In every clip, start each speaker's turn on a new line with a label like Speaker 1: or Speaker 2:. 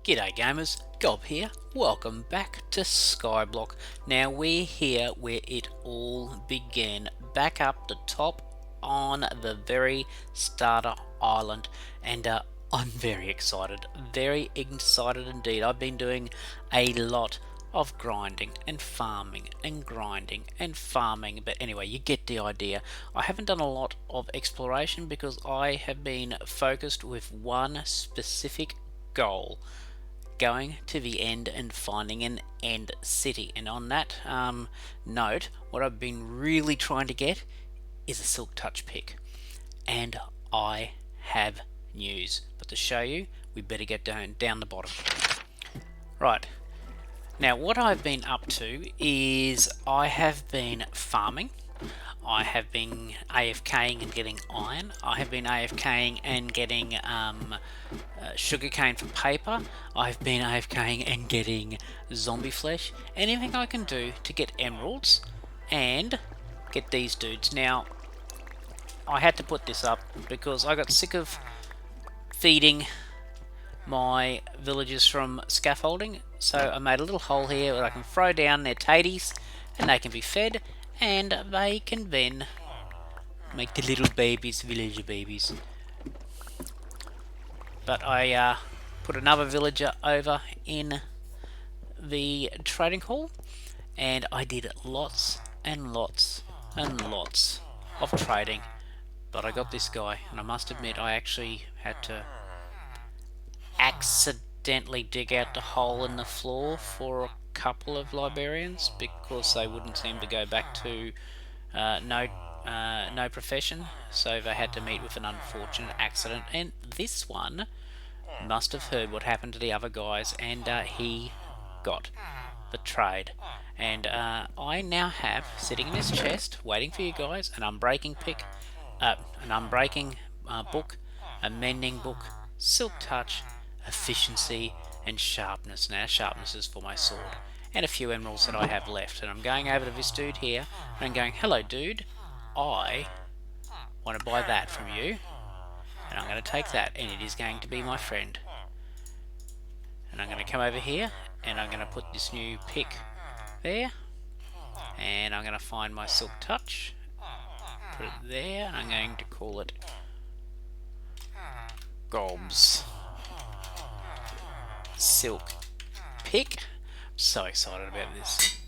Speaker 1: G'day gamers, Gob here. Welcome back to SkyBlock. Now we're here where it all began, back up the top on the very starter island, and I'm very excited indeed. I've been doing a lot of grinding and farming and grinding and farming, but anyway, you get the idea. I haven't done a lot of exploration because I have been focused with one specific goal: going to the end and finding an end city. And on that note, what I've been really trying to get is a silk touch pick, and I have news. But to show you, we better get down the bottom. Right, now what I've been up to is I have been farming. I have been AFKing and getting iron. I have been AFKing and getting sugarcane for paper. I've been AFKing and getting zombie flesh. Anything I can do to get emeralds and get these dudes. Now, I had to put this up because I got sick of feeding my villagers from scaffolding. So I made a little hole here where I can throw down their taties and they can be fed, and they can then make the little babies, villager babies. But I put another villager over in the trading hall, and I did lots and lots and lots of trading. But I got this guy, and I must admit I actually had to accidentally dig out the hole in the floor for a couple of librarians because they wouldn't seem to go back to no profession, so they had to meet with an unfortunate accident. And this one must have heard what happened to the other guys, and he got betrayed. And I now have sitting in this chest, waiting for you guys, an unbreaking book, a mending book, silk touch, efficiency, and sharpness. Now sharpness is for my sword, and a few emeralds that I have left. And I'm going over to this dude here and I'm going, hello dude, I want to buy that from you, and I'm going to take that, and it is going to be my friend. And I'm going to come over here and I'm going to put this new pick there, and I'm going to find my silk touch, put it there, and I'm going to call it Gob's silk pick. I'm so excited about this.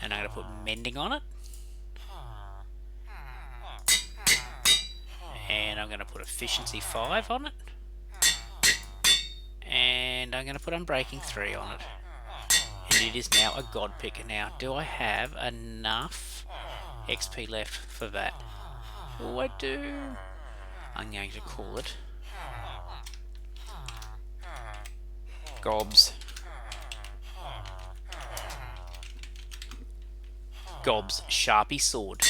Speaker 1: And I'm going to put mending on it, and I'm going to put efficiency 5 on it, and I'm going to put unbreaking 3 on it, and it is now a god pick. Now, do I have enough XP left for that? Oh, I do. I'm going to call it Gob's Sharpie Sword.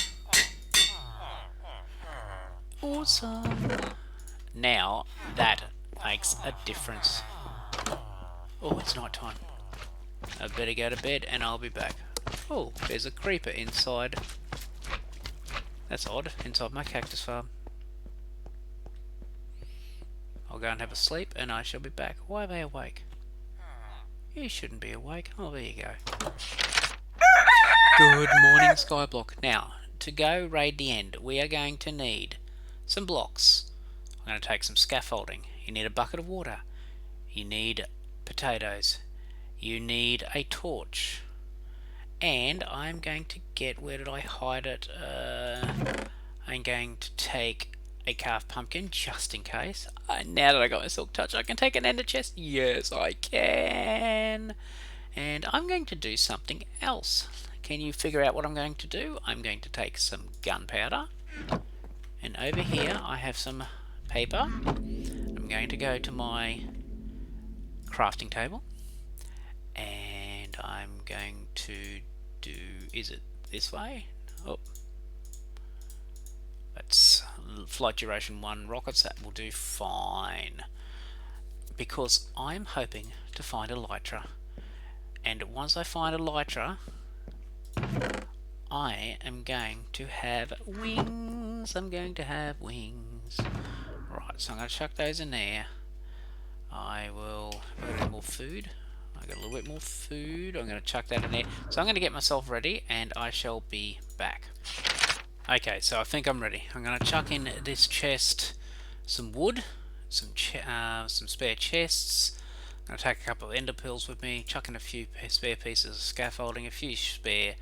Speaker 1: Awesome. Now that makes a difference. Oh, it's night time. I better go to bed and I'll be back. Oh, there's a creeper inside. That's odd, inside my cactus farm. I'll go and have a sleep and I shall be back. Why are they awake? You shouldn't be awake. Oh, there you go. Good morning, SkyBlock. Now, to go raid the end, we are going to need some blocks. I'm going to take some scaffolding. You need a bucket of water. You need potatoes. You need a torch. And I'm going to get, where did I hide it? I'm going to take a carved pumpkin just in case. Now that I got my silk touch, I can take an ender chest. Yes, I can. And I'm going to do something else. Can you figure out what I'm going to do? I'm going to take some gunpowder, and over here I have some paper. I'm going to go to my crafting table, and I'm going to do, is it this way? Oh, that's flight duration 1 rockets. That will do fine, because I'm hoping to find a elytra, and once I find a elytra, I am going to have wings. I'm going to have wings. Right, so I'm going to chuck those in there. I will put more food. I got a little bit more food. I'm going to chuck that in there. So I'm going to get myself ready, and I shall be back. Okay, so I think I'm ready. I'm going to chuck in this chest some wood, some spare chests. I'm going to take a couple of ender pearls with me, chuck in a few spare pieces of scaffolding, a few spare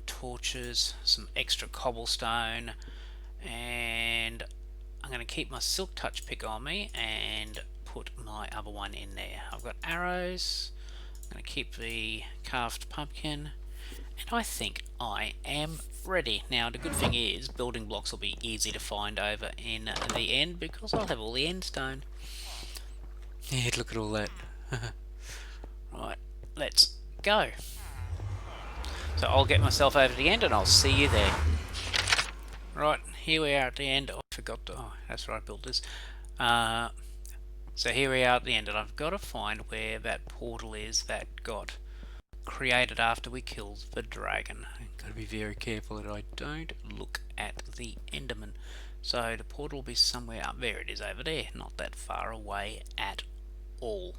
Speaker 1: torches, some extra cobblestone, and I'm going to keep my silk touch pick on me and put my other one in there. I've got arrows. I'm going to keep the carved pumpkin, and I think I am ready. Now the good thing is building blocks will be easy to find over in the end because I'll have all the end stone. Yeah, look at all that. Right, let's go. So I'll get myself over to the end and I'll see you there. Right, here we are at the end. Oh, I forgot to, oh, that's right, I built this. So here we are at the end, and I've got to find where that portal is that got created after we killed the dragon. I've got to be very careful that I don't look at the Enderman. So the portal will be somewhere up there. It is over there, not that far away at all.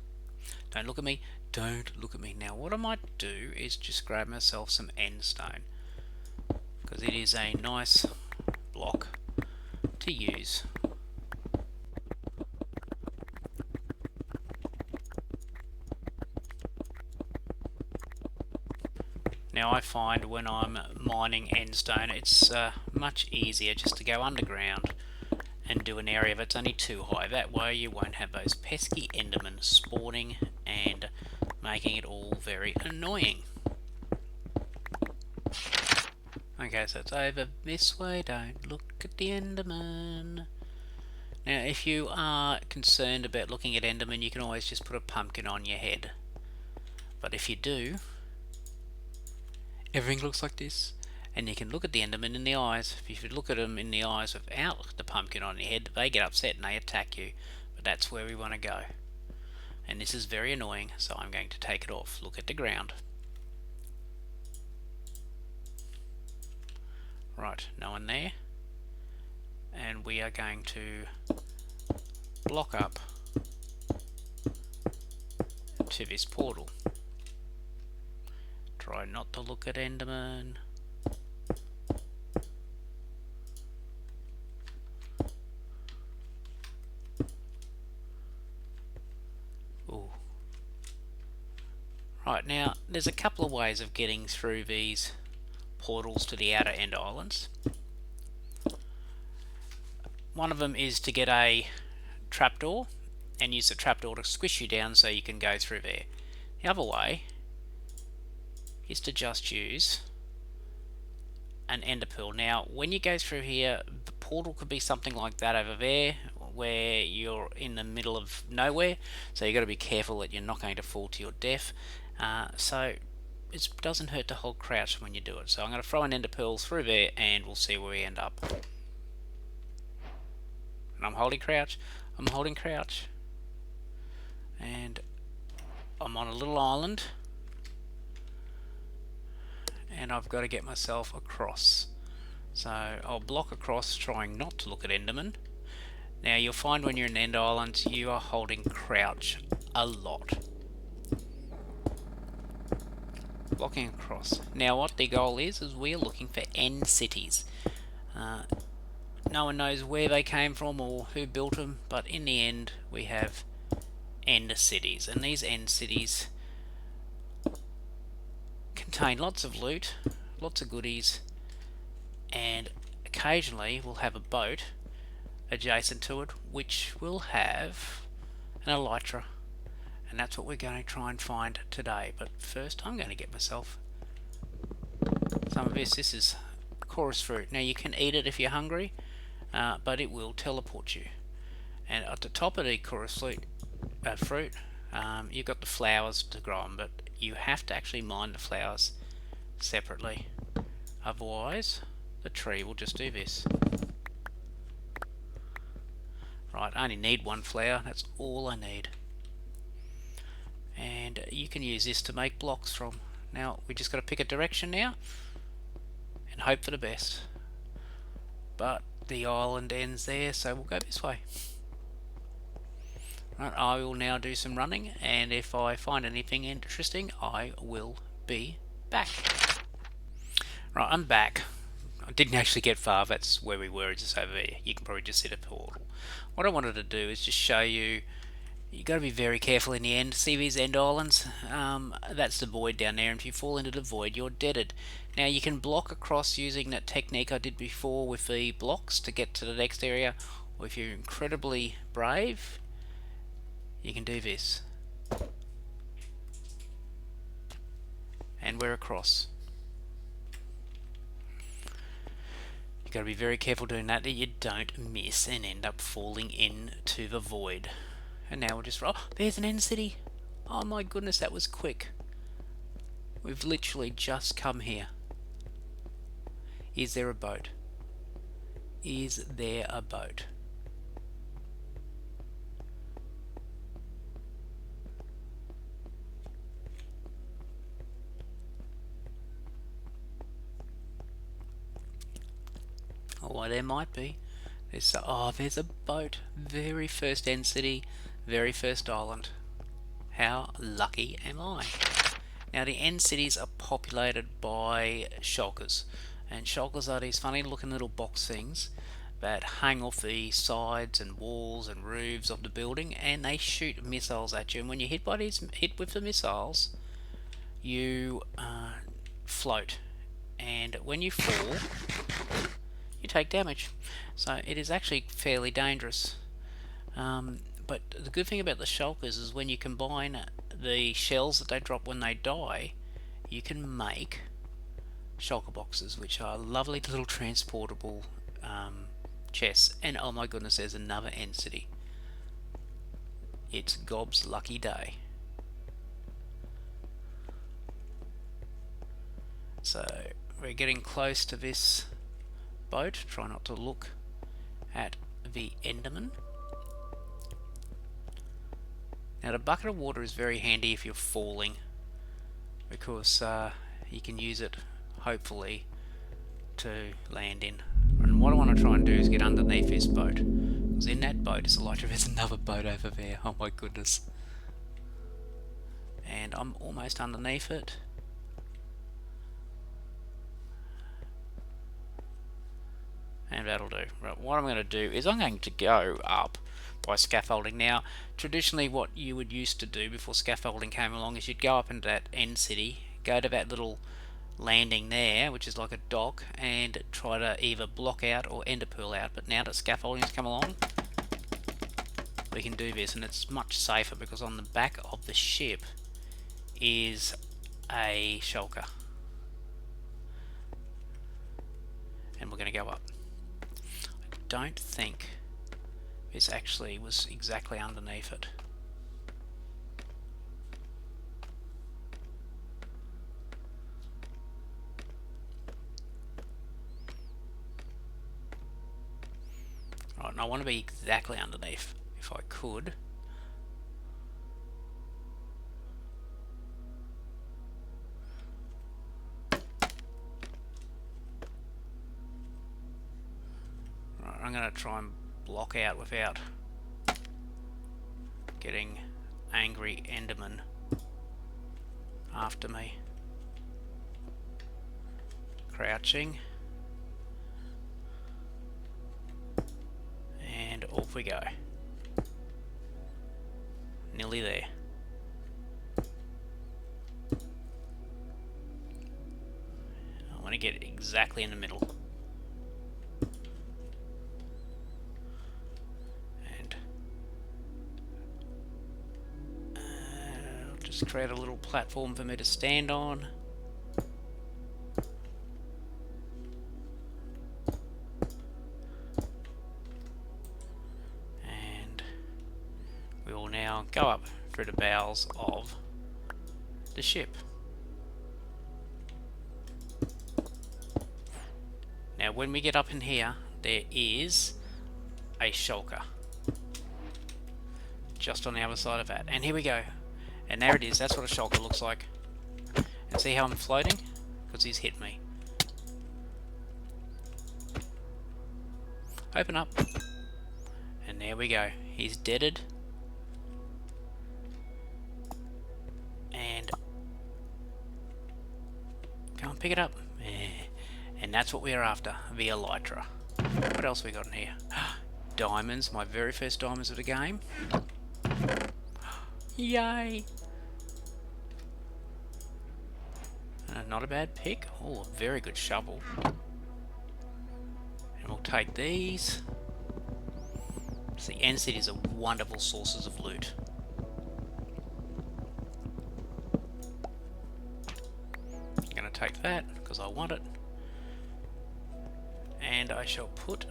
Speaker 1: Don't look at me. Don't look at me. Now what I might do is just grab myself some end stone, because it is a nice block to use. Now I find when I'm mining endstone, it's much easier just to go underground and do an area that's only too high. That way you won't have those pesky endermen spawning and making it all very annoying. Okay, so it's over this way. Don't look at the enderman. Now if you are concerned about looking at endermen, you can always just put a pumpkin on your head. But if you do, everything looks like this, and you can look at the enderman in the eyes. If you look at them in the eyes without the pumpkin on your head, they get upset and they attack you. But that's where we want to go. And this is very annoying, so I'm going to take it off. Look at the ground. Right, no one there. And we are going to block up to this portal. Try not to look at enderman. Ooh. Right, now there's a couple of ways of getting through these portals to the outer end islands. One of them is to get a trapdoor and use the trapdoor to squish you down so you can go through there. The other way is to just use an ender pearl. Now when you go through here, the portal could be something like that over there where you're in the middle of nowhere, so you've got to be careful that you're not going to fall to your death. So it doesn't hurt to hold crouch when you do it. So I'm going to throw an ender pearl through there and we'll see where we end up. And I'm holding crouch, and I'm on a little island, and I've got to get myself across. So I'll block across, trying not to look at endermen. Now you'll find when you're in end islands you are holding crouch a lot. Blocking across. Now what the goal is we're looking for end cities. No one knows where they came from or who built them, but in the end we have end cities, and these end cities contain lots of loot, lots of goodies, and occasionally we'll have a boat adjacent to it which will have an elytra, and that's what we're going to try and find today. But first I'm going to get myself some of this. This is chorus fruit. Now you can eat it if you're hungry, but it will teleport you. And at the top of the chorus fruit, you've got the flowers to grow on, but you have to actually mine the flowers separately, otherwise the tree will just do this. Right, I only need one flower, that's all I need. And you can use this to make blocks from. Now we just got to pick a direction now and hope for the best. But the island ends there, so we'll go this way. Right, I will now do some running, and if I find anything interesting, I will be back. Right, I'm back. I didn't actually get far, that's where we were, just over there. You can probably just see the portal. What I wanted to do is just show you, you got to be very careful in the end. See these end islands? That's the void down there, and if you fall into the void, you're deaded. Now you can block across using that technique I did before with the blocks to get to the next area, or if you're incredibly brave, you can do this. And we're across. You've got to be very careful doing that you don't miss and end up falling into the void. And now we'll just roll. Oh, there's an end city. Oh my goodness, that was quick. We've literally just come here. Is there a boat? Is there a boat? Oh, there might be. There's a boat. Very first end city, very first island. How lucky am I? Now the end cities are populated by shulkers, and shulkers are these funny looking little box things that hang off the sides and walls and roofs of the building, and they shoot missiles at you. And when you hit with the missiles, you float, and when you fall, you take damage. So it is actually fairly dangerous. But the good thing about the shulkers is when you combine the shells that they drop when they die, you can make shulker boxes, which are lovely little transportable chests. And oh my goodness, there's another end city. It's Gob's lucky day. So we're getting close to this boat. Try not to look at the Enderman. Now the bucket of water is very handy if you're falling, because you can use it hopefully to land in. And what I want to try and do is get underneath this boat, because in that boat is there's another boat over there. Oh my goodness. And I'm almost underneath it. And that'll do. Right, what I'm going to do is I'm going to go up by scaffolding. Now, traditionally what you would used to do before scaffolding came along is you'd go up into that end city, go to that little landing there, which is like a dock, and try to either block out or ender pearl out. But now that scaffolding's come along, we can do this, and it's much safer because on the back of the ship is a shulker. And we're going to go up. I don't think this actually was exactly underneath it. Right, and I want to be exactly underneath if I could. Right, I'm going to try and block out without getting angry Enderman after me. Crouching. And off we go. Nearly there. I want to get exactly in the middle. Just create a little platform for me to stand on. And we will now go up through the bowels of the ship. Now when we get up in here, there is a shulker just on the other side of that. And here we go. And there it is, that's what a shulker looks like. And see how I'm floating? Because he's hit me. Open up. And there we go. He's deaded. on, pick it up. And that's what we're after, the elytra. What else we got in here? Diamonds, my very first diamonds of the game. Yay! Not a bad pick. Oh, a very good shovel. And we'll take these. See, end cities are wonderful sources of loot. I'm going to take that because I want it. And I shall put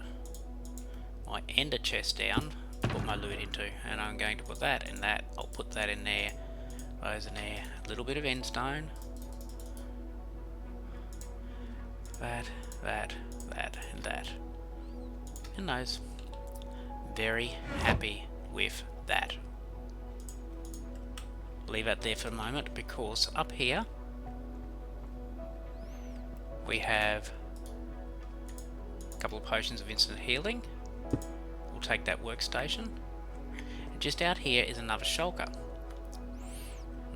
Speaker 1: my ender chest down to put my loot into. And I'm going to put that in that. I'll put that in there. Those in there. A little bit of endstone. That, and that. And those. Very happy with that. Leave it there for a moment because up here we have a couple of potions of instant healing. We'll take that workstation. And just out here is another shulker.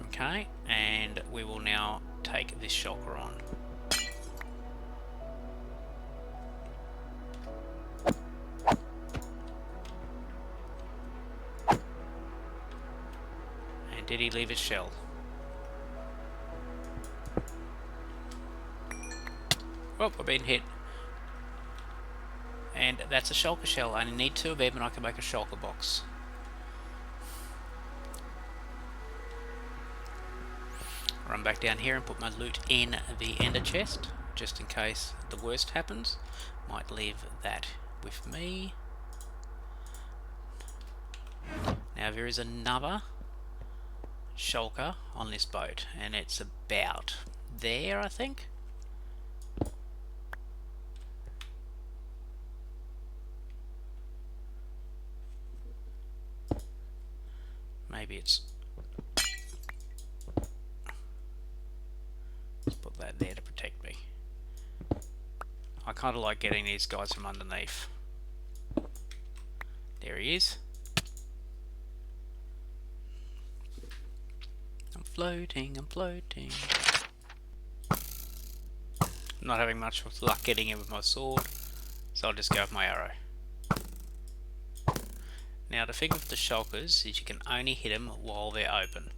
Speaker 1: Okay, and we will now take this shulker on. Did he leave his shell? Oh, I've been hit. And that's a shulker shell. I only need 2 of them and I can make a shulker box. Run back down here and put my loot in the ender chest, just in case the worst happens. Might leave that with me. Now there is another shulker on this boat, and it's about there, I think. Maybe it's... Let's put that there to protect me. I kind of like getting these guys from underneath. There he is. I'm floating. I'm not having much luck getting in with my sword, so I'll just go with my arrow. Now the thing with the shulkers is you can only hit them while they're open.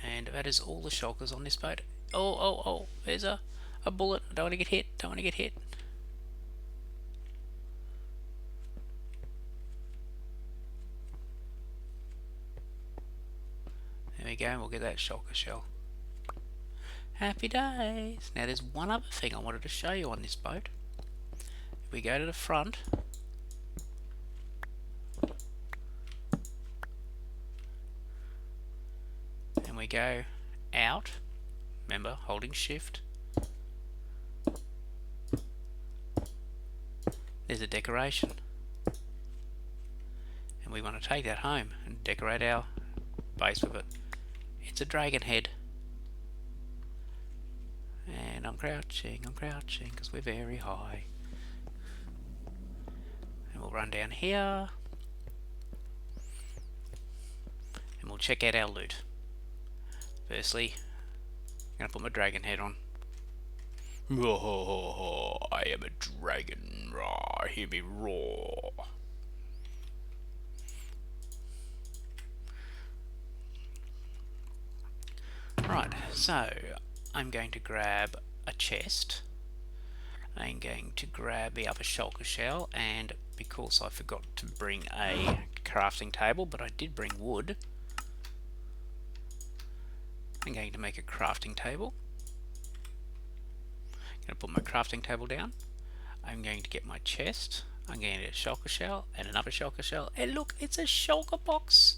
Speaker 1: And that is all the shulkers on this boat. Oh, there's a bullet. I don't want to get hit, There we go, and we'll get that shulker shell. Happy days! Now there's one other thing I wanted to show you on this boat. If we go to the front, and we go out, remember, holding shift, there's a decoration. And we want to take that home and decorate our base with it. It's a dragon head. And I'm crouching because we're very high. And we'll run down here. And we'll check out our loot. Firstly, I'm going to put my dragon head on. Oh, I am a dragon. Hear me roar. Right, so I'm going to grab a chest. I'm going to grab the other shulker shell, and because I forgot to bring a crafting table, but I did bring wood, I'm going to make a crafting table. I'm going to put my crafting table down. I'm going to get my chest. I'm going to get a shulker shell and another shulker shell, and look, it's a shulker box.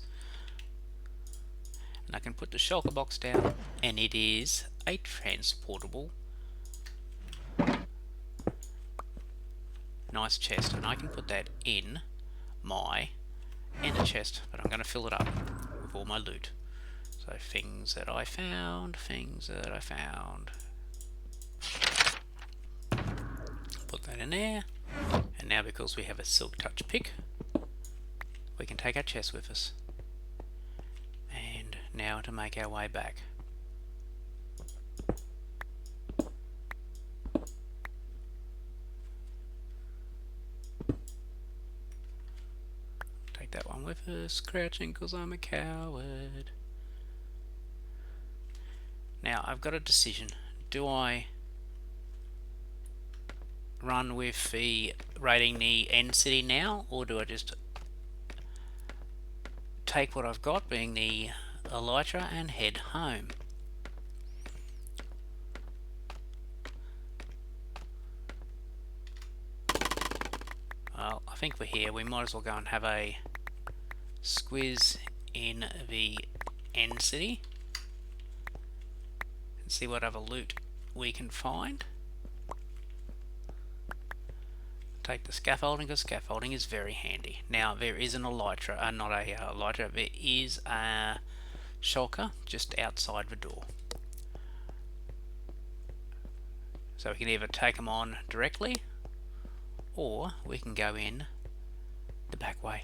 Speaker 1: And I can put the shulker box down, and it is a transportable nice chest, and I can put that in my ender chest, but I'm going to fill it up with all my loot. So things that I found. Put that in there, and now because we have a silk touch pick, we can take our chest with us. And now to make our way back. we're first crouching because I'm a coward. Now I've got a decision. Do I run with the raiding the end city now, or do I just take what I've got, being the elytra, and head home? Well, I think we're here. We might as well go and have a squiz in the end city and see what other loot we can find. Take the scaffolding, because scaffolding is very handy. Now there is an elytra, not a elytra, there is a shulker just outside the door. So we can either take them on directly, or we can go in the back way.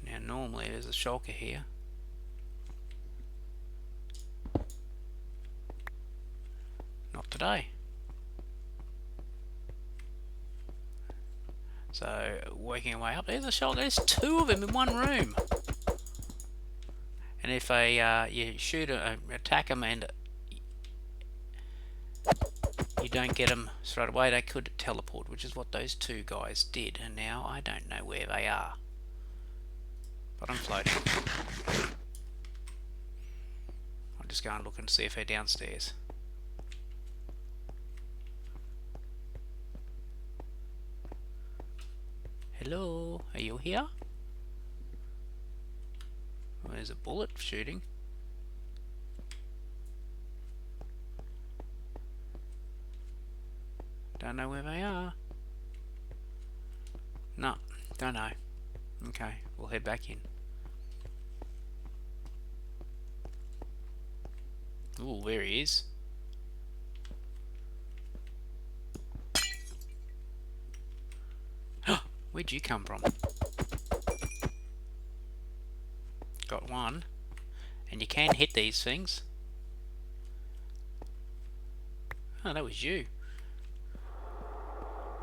Speaker 1: Now normally there's a shulker here. Not today. So working our way up, there's a shulker. There's two of them in one room. And if you shoot attack them and you don't get them straight away, they could teleport, which is what those two guys did. And now I don't know where they are, but I'm floating. I'll just go and look and see if they're downstairs. Hello, are you here? Oh, there's a bullet shooting. Don't know where they are. No, don't know. Okay, we'll head back in. Ooh, there he is. Where'd you come from? Got one. And you can hit these things. Oh, that was you.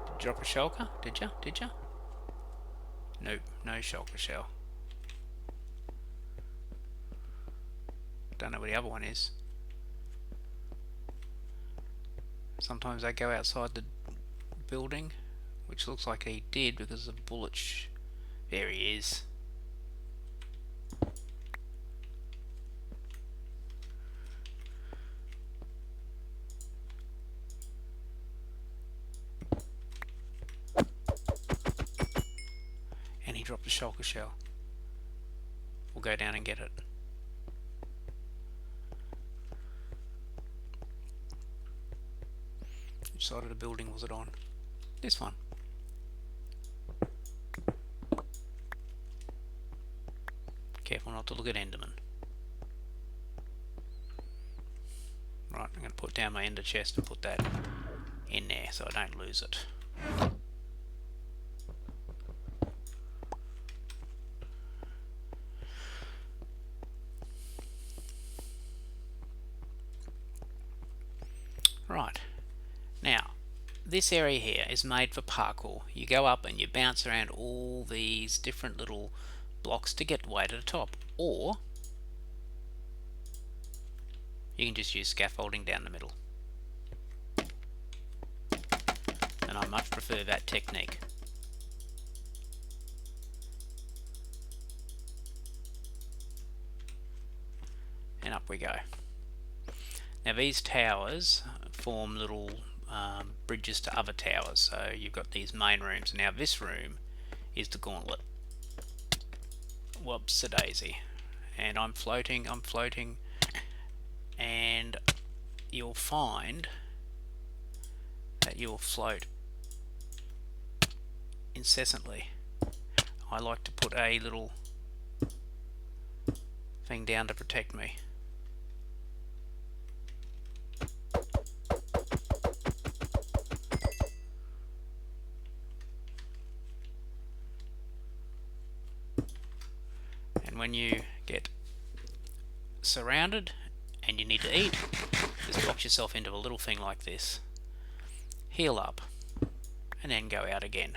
Speaker 1: Did you drop a shulker? Did you? Did you? Nope, no shulker shell. Don't know where the other one is. Sometimes they go outside the building, which looks like he did because of the bullet. There he is. And he dropped a shulker shell. We'll go down and get it. Which side of the building was it on? This one. Careful not to look at Enderman. Right, I'm going to put down my ender chest and put that in there so I don't lose it. Right, now this area here is made for parkour. You go up and you bounce around all these different little blocks to get way to the top, or you can just use scaffolding down the middle, and I much prefer that technique. And up we go. Now these towers form little bridges to other towers, so you've got these main rooms. Now this room is the Gauntlet. Whoops a daisy. And I'm floating, and you'll find that you'll float incessantly. I like to put a little thing down to protect me. And when you get surrounded and you need to eat, Just box yourself into a little thing like this. Heal up. And then go out again.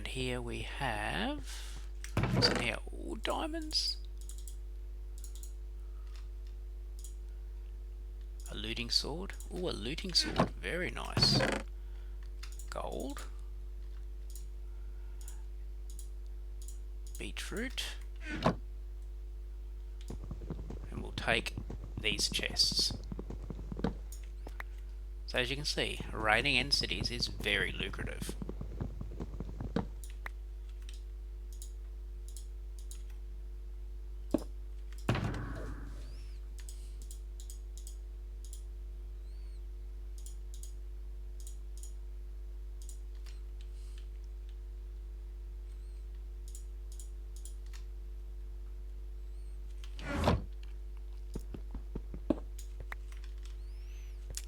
Speaker 1: Here we have, what's in here? Ooh, diamonds. A looting sword. Ooh, a looting sword. Very nice. Gold. Beetroot. And we'll take these chests. So as you can see, raiding end cities is very lucrative.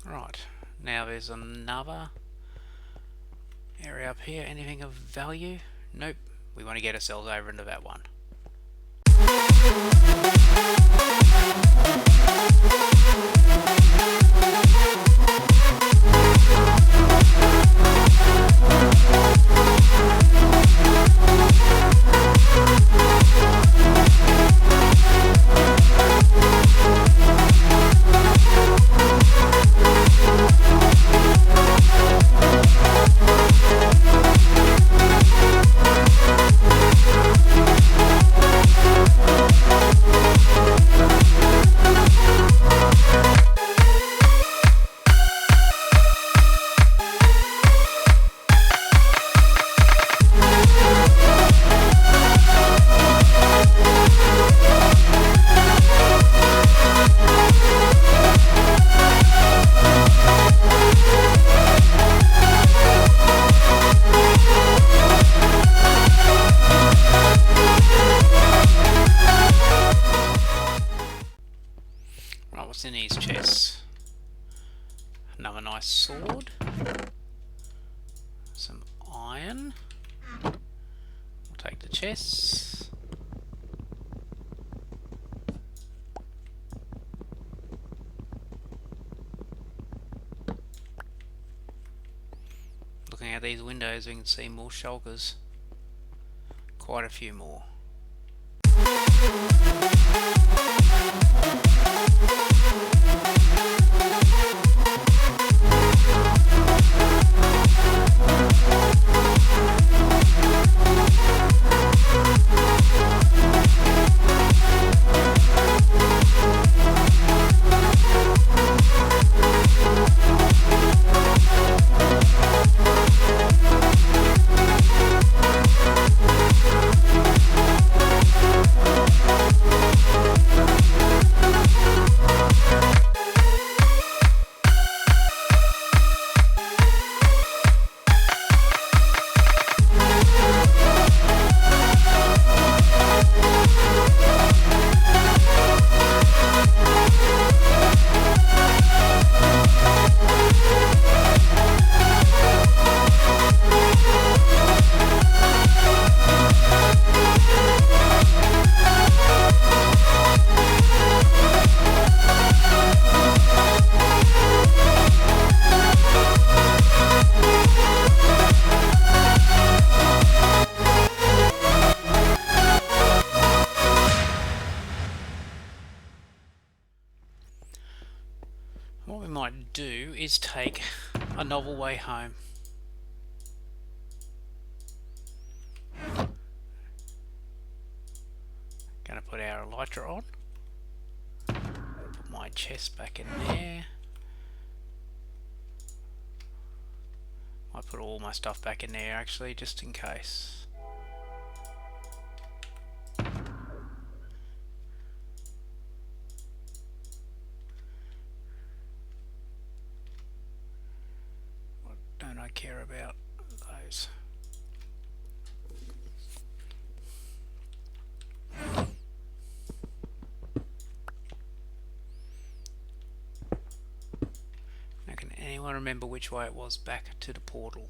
Speaker 1: Right, now there's another area up here. Anything of value? Nope. We want to get ourselves over into that one. What's in these chests? Another nice sword. Some iron. We'll take the chests. Looking out these windows, we can see more shulkers. Quite a few more. What we might do is take a novel way home. Gonna put our elytra on. Put my chest back in there. Might put all my stuff back in there actually, just in case. What don't I care about those? Now, can anyone remember which way it was back to the portal?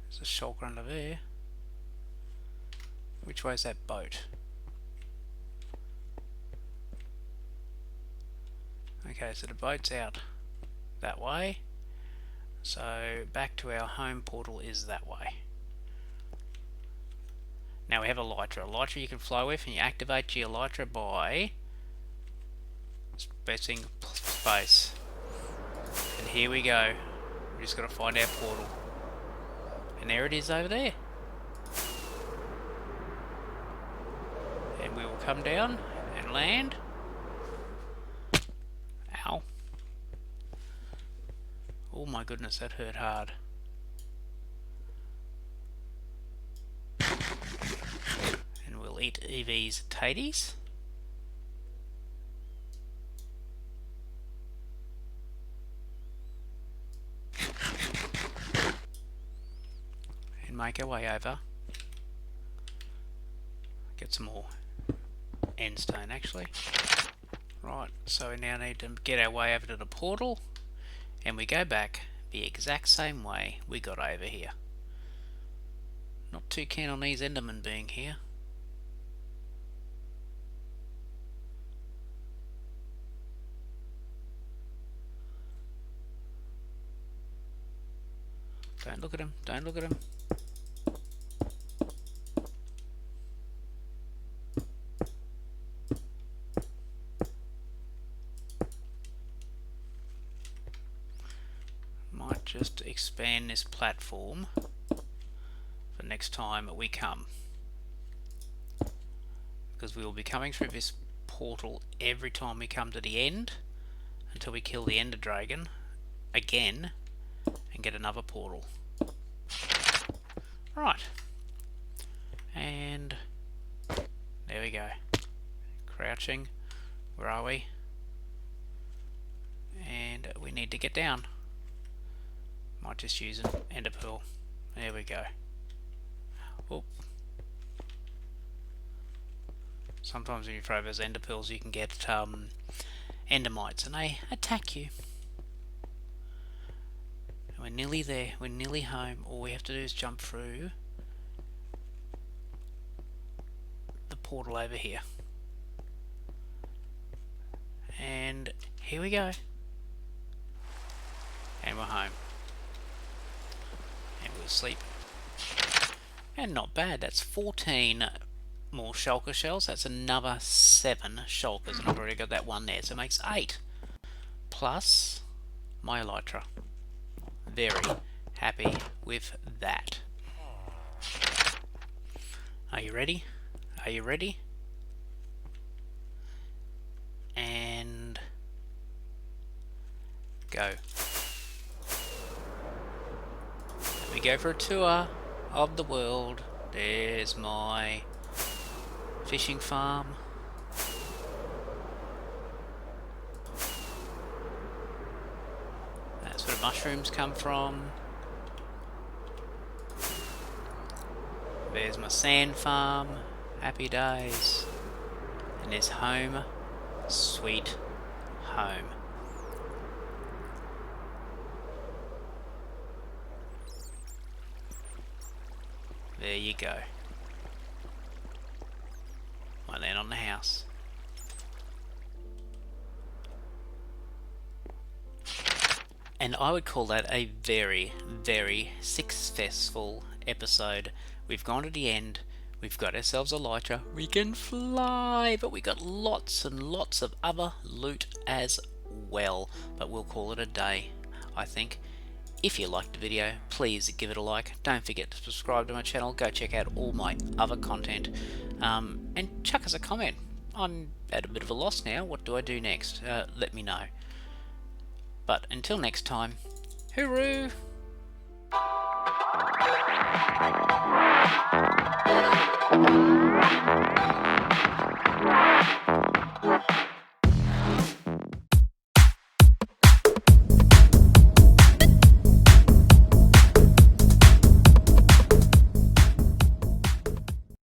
Speaker 1: There's a shulker under there. Which way is that boat? Okay, so the boat's out that way. So back to our home portal is that way. Now we have elytra. Elytra you can fly with, and you activate your elytra by pressing space. And here we go. We just got to find our portal. And there it is over there. And we will come down and land. Ow. Oh my goodness, that hurt hard. And we'll eat Evie's taties. And make our way over. Get some more end stone actually. Right, so we now need to get our way over to the portal, and we go back the exact same way we got over here. Not too keen on these Endermen being here. Don't look at him, don't look at him. Might just expand this platform for next time we come, because we will be coming through this portal every time we come to the end until we kill the Ender Dragon again and get another portal. Right, and there we go. Crouching, where are we? And we need to get down. Might just use an ender pearl. There we go. Oh. Sometimes when you throw those ender pearls you can get endermites and they attack you. And we're nearly there, we're nearly home. All we have to do is jump through the portal over here. And here we go. And we're home. And we'll sleep. And not bad, that's 14 more shulker shells. That's another 7 shulkers, and I've already got that one there, so it makes 8. Plus my elytra. Very happy with that. Are you ready? Are you ready? And go. We go for a tour of the world. There's my fishing farm. That's where the mushrooms come from. There's my sand farm. Happy days. And there's home, sweet home. There you go. I land on the house. And I would call that a very, very successful episode. We've gone to the end. We've got ourselves a elytra. We can fly, but we got lots and lots of other loot as well. well, but we'll call it a day, I think. If you liked the video, please give it a like. Don't forget to subscribe to my channel. Go check out all my other content, and chuck us a comment. I'm at a bit of a loss now. What do I do next? Let me know. But until next time, hooroo!